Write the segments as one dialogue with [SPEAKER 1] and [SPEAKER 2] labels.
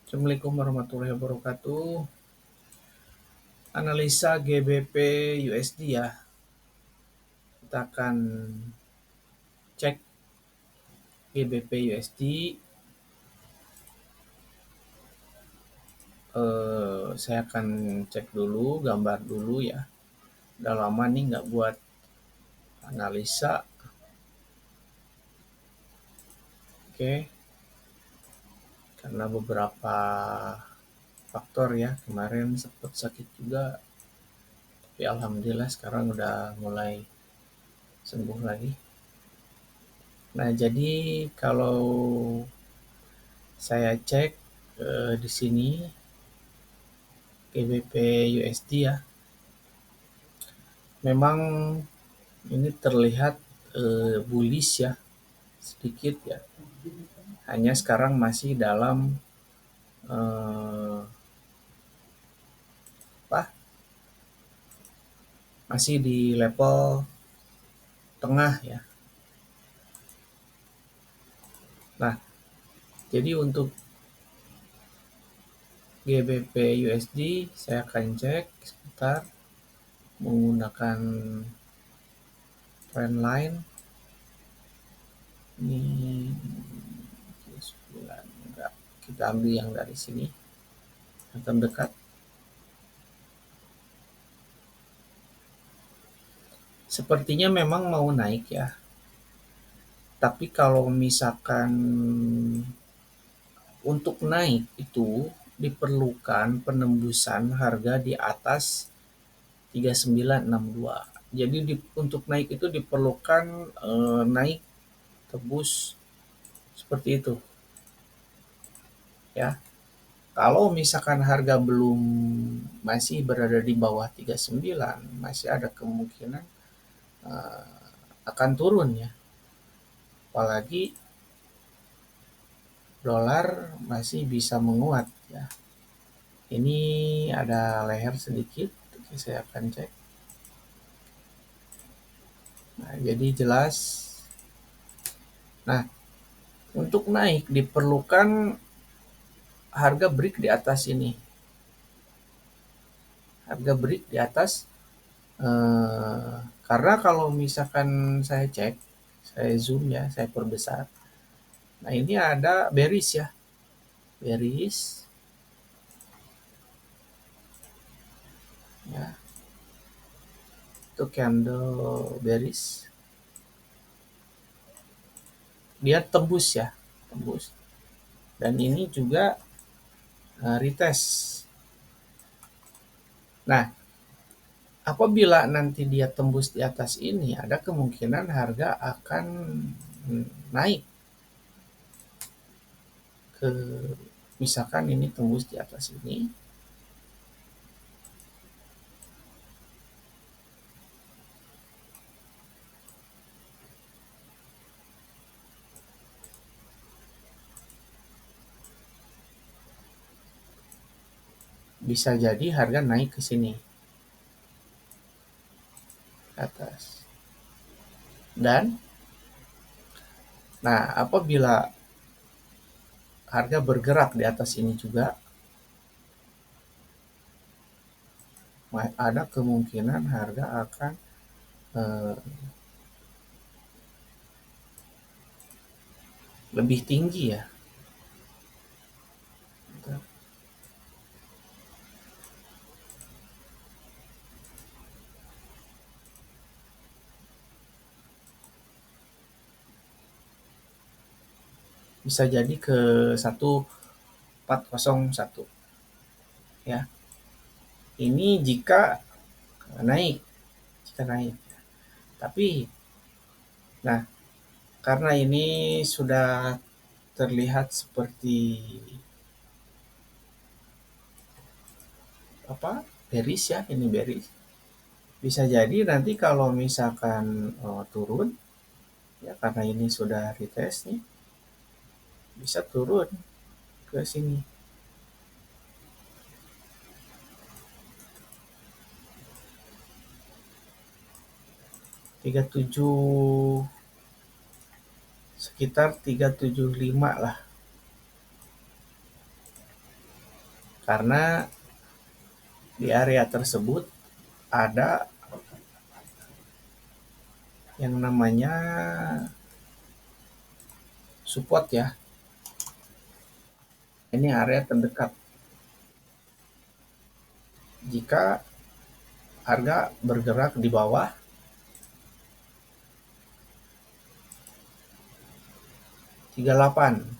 [SPEAKER 1] Assalamualaikum warahmatullahi wabarakatuh. Analisa GBP USD ya. Kita akan cek GBP USD. Saya akan cek dulu, gambar dulu ya. Udah lama nih nggak buat analisa. Oke, karena beberapa faktor ya. Kemarin sempat sakit juga, tapi alhamdulillah sekarang udah mulai sembuh lagi. Nah, jadi kalau saya cek di sini GBP USD ya, memang ini terlihat bullish ya, sedikit ya. Hanya sekarang masih dalam eh, apa? Masih di level tengah ya. Nah, jadi untuk GBP USD saya akan cek sebentar menggunakan trend line. Ini enggak, kita ambil yang dari sini yang terdekat. Sepertinya memang mau naik ya. Tapi kalau misalkan untuk naik itu diperlukan penembusan harga di atas 3962. Jadi untuk naik itu diperlukan naik tebus seperti itu ya. Kalau misalkan harga belum masih berada di bawah 39, masih ada kemungkinan akan turun ya. Apalagi dolar masih bisa menguat ya. Ini ada leher sedikit, oke, saya akan cek. Nah, jadi jelas. Nah, untuk naik diperlukan harga break di atas ini. Harga break di atas, karena kalau misalkan saya cek, saya zoom ya, saya perbesar. Nah, ini ada bearish ya. Bearish ya. Itu candle bearish. Dia tembus ya, tembus. Dan ini juga retest. Nah, apabila nanti dia tembus di atas ini, ada kemungkinan harga akan naik ke, misalkan ini tembus di atas ini, bisa jadi harga naik ke sini, ke atas. Dan nah, apabila harga bergerak di atas ini juga, ada kemungkinan harga akan lebih tinggi ya. Bisa jadi ke 1401 ya. Ini jika naik, jika naik. Tapi nah, karena ini sudah terlihat seperti apa? Bearish ya, ini bearish. Bisa jadi nanti kalau misalkan turun ya, karena ini sudah retest nih, bisa turun ke sini. Sekitar 375 lah. karena di area tersebut ada yang namanya support ya. Ini area terdekat. Jika harga bergerak di bawah 38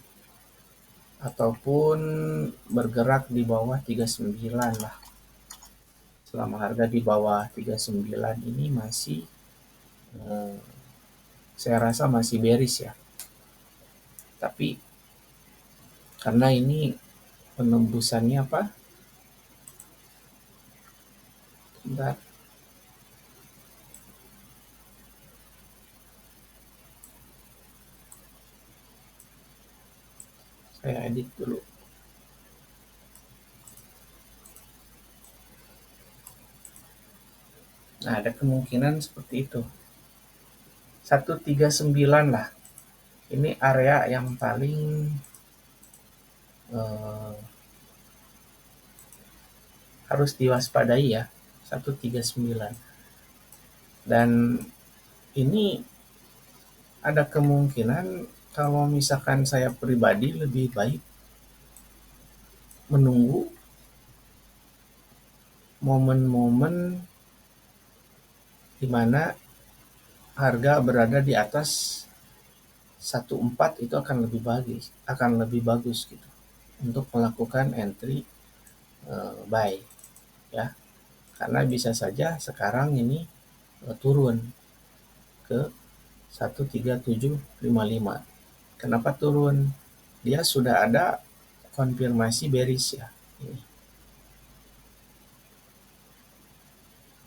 [SPEAKER 1] ataupun bergerak di bawah 39 lah. Selama harga di bawah 39 ini masih saya rasa masih bearish ya. Tapi karena ini penembusannya apa? Bentar. Saya edit dulu. Nah, ada kemungkinan seperti itu. 139 lah. Ini area yang paling harus diwaspadai ya. 139. Dan ini ada kemungkinan kalau misalkan saya pribadi lebih baik menunggu momen-momen di mana harga berada di atas 14 itu akan lebih bagus gitu untuk melakukan entry buy ya. Karena bisa saja sekarang ini turun ke 13755. Kenapa turun? Dia sudah ada konfirmasi bearish ya. Ini.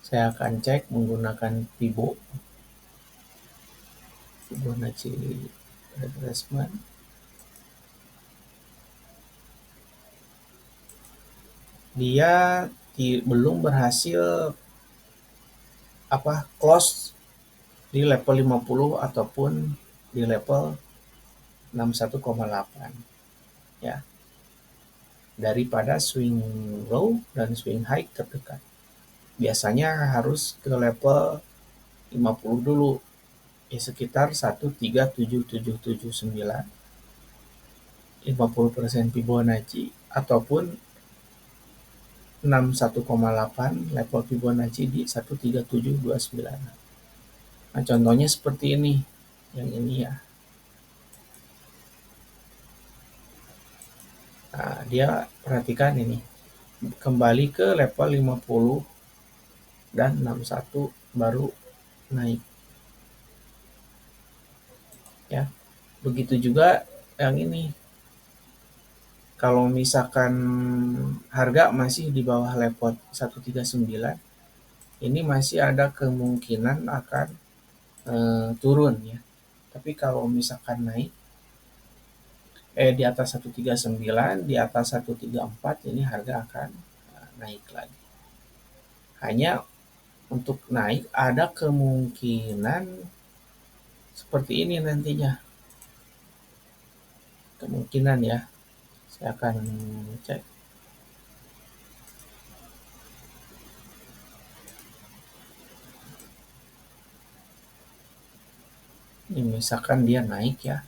[SPEAKER 1] Saya akan cek menggunakan Fibonacci retracement. Dia belum berhasil close di level 50 ataupun di level 61,8 ya. Daripada swing low dan swing high terdekat. Biasanya harus ke level 50 dulu. Ya sekitar 13779. 50% Fibonacci ataupun 61,8 level Fibonacci di 13729. Nah, contohnya seperti ini. Yang ini ya. Nah, dia perhatikan ini. Kembali ke level 50 dan 61 baru naik. Ya. Begitu juga yang ini. Kalau misalkan harga masih di bawah level 139, ini masih ada kemungkinan akan turun ya. Tapi kalau misalkan naik di atas 139, di atas 134 ini harga akan naik lagi. Hanya untuk naik ada kemungkinan seperti ini nantinya. Kemungkinan ya. Saya akan cek. Ini misalkan dia naik ya.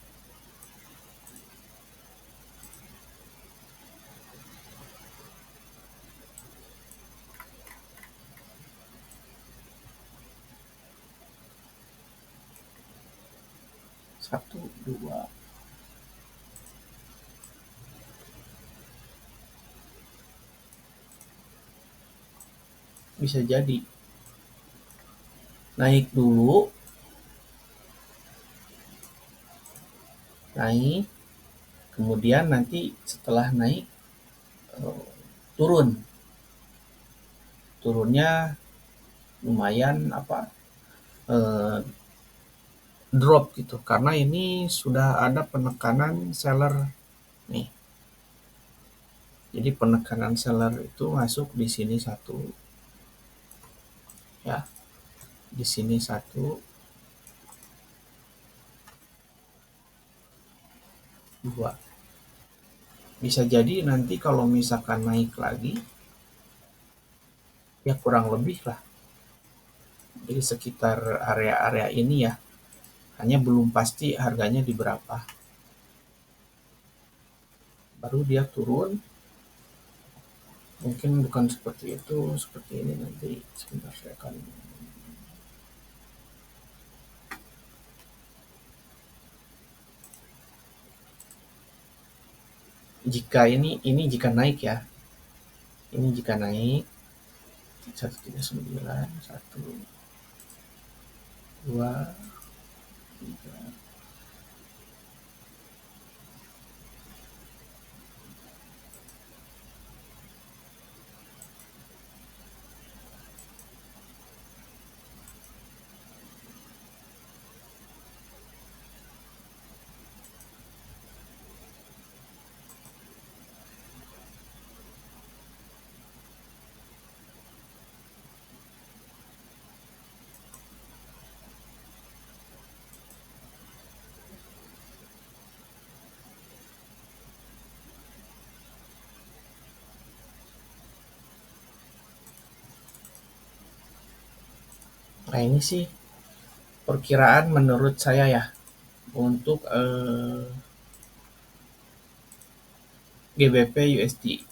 [SPEAKER 1] Satu, dua. Bisa jadi. Naik dulu. Naik. Kemudian nanti setelah naik turun. Turunnya lumayan drop gitu karena ini sudah ada penekanan seller nih. Jadi penekanan seller itu masuk di sini satu ya, di sini satu, dua. Bisa jadi nanti kalau misalkan naik lagi, ya kurang lebih lah. Jadi sekitar area-area ini ya, hanya belum pasti harganya di berapa. Baru dia turun, mungkin bukan seperti itu, seperti ini nanti. Sebentar saya akan, jika ini jika naik ya, ini jika naik 139, 1, 2, 3. Nah ini sih perkiraan menurut saya ya untuk GBP USD.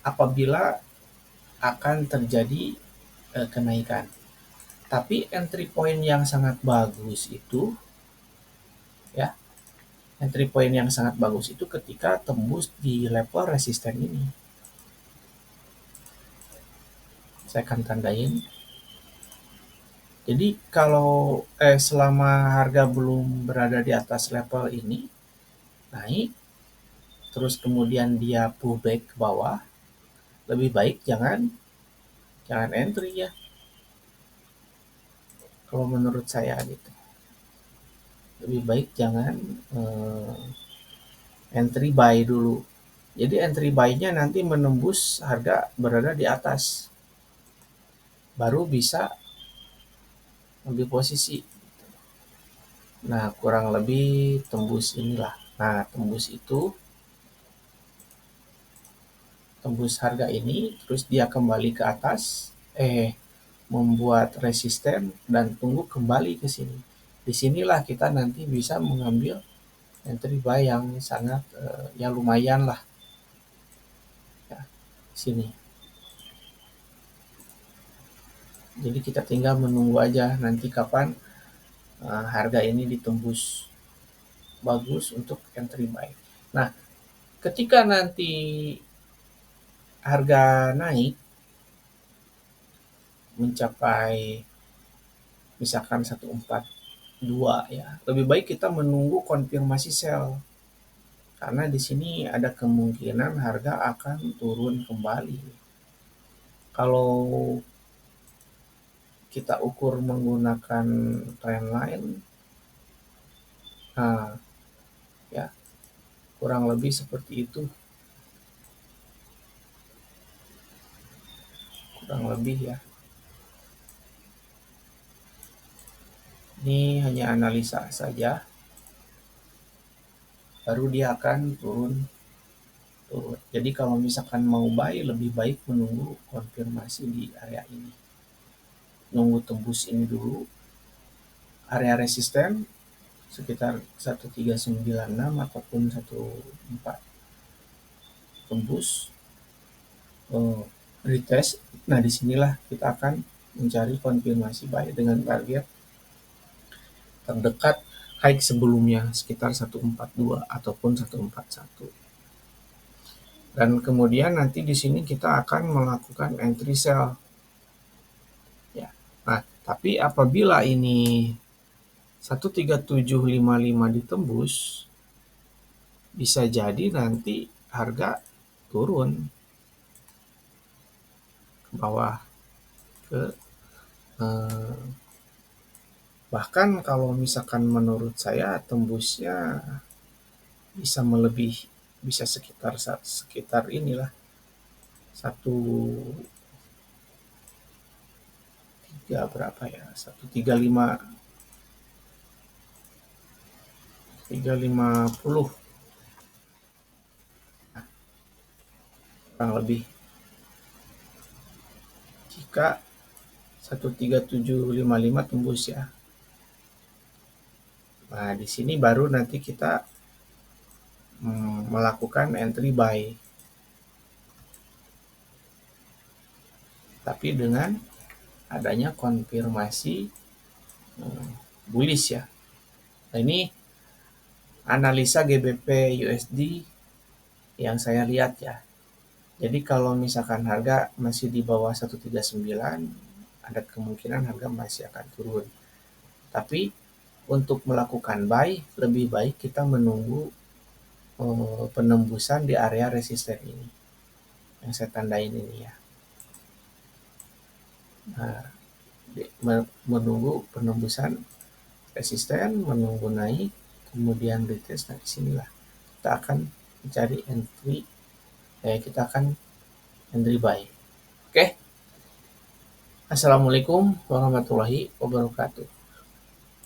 [SPEAKER 1] Apabila akan terjadi kenaikan. Tapi entry point yang sangat bagus itu ya, entry point yang sangat bagus itu ketika tembus di level resisten ini. Saya akan tandain. Jadi kalau selama harga belum berada di atas level ini, naik, terus kemudian dia pullback ke bawah, lebih baik jangan jangan entry ya. Kalau menurut saya gitu. Lebih baik jangan entry buy dulu. Jadi entry buy-nya nanti menembus harga berada di atas. Baru bisa ambil posisi. Nah, kurang lebih tembus inilah. Nah, tembus harga ini, terus dia kembali ke atas, membuat resisten dan tunggu kembali ke sini. Disinilah kita nanti bisa mengambil entry buy yang sangat ya lumayan lah ya, sini. Jadi kita tinggal menunggu aja nanti kapan harga ini ditembus bagus untuk entry buy. Nah, ketika nanti harga naik mencapai misalkan 142 ya, lebih baik kita menunggu konfirmasi sell karena di sini ada kemungkinan harga akan turun kembali. Kalau kita ukur menggunakan trendline, nah ya kurang lebih seperti itu, kurang lebih ya. Ini hanya analisa saja, baru dia akan turun. Jadi kalau misalkan mau buy, lebih baik menunggu konfirmasi di area ini. Nunggu tembus ini dulu, area resisten sekitar 1396 ataupun 14 tembus, retest. Nah disinilah kita akan mencari konfirmasi buy dengan target terdekat high sebelumnya sekitar 142 ataupun 141. Dan kemudian nanti di sini kita akan melakukan entry sell. Ya. Nah, tapi apabila ini 13755 ditembus, bisa jadi nanti harga turun ke bawah ke eh, bahkan kalau misalkan menurut saya tembusnya bisa melebihi, bisa sekitar inilah 1,3 berapa ya, 135 350 kurang lebih. Jika 13755 tembus ya. Nah, di sini baru nanti kita melakukan entry buy. Tapi dengan adanya konfirmasi bullish ya. Nah, ini analisa GBP USD yang saya lihat ya. Jadi kalau misalkan harga masih di bawah 139, ada kemungkinan harga masih akan turun. Tapi untuk melakukan buy, lebih baik kita menunggu penembusan di area resisten ini. Yang saya tandain ini ya. Nah, menunggu penembusan resisten, menunggu naik, kemudian retest. Nah, disinilah kita akan mencari entry, kita akan entry buy. Oke. Assalamualaikum warahmatullahi wabarakatuh.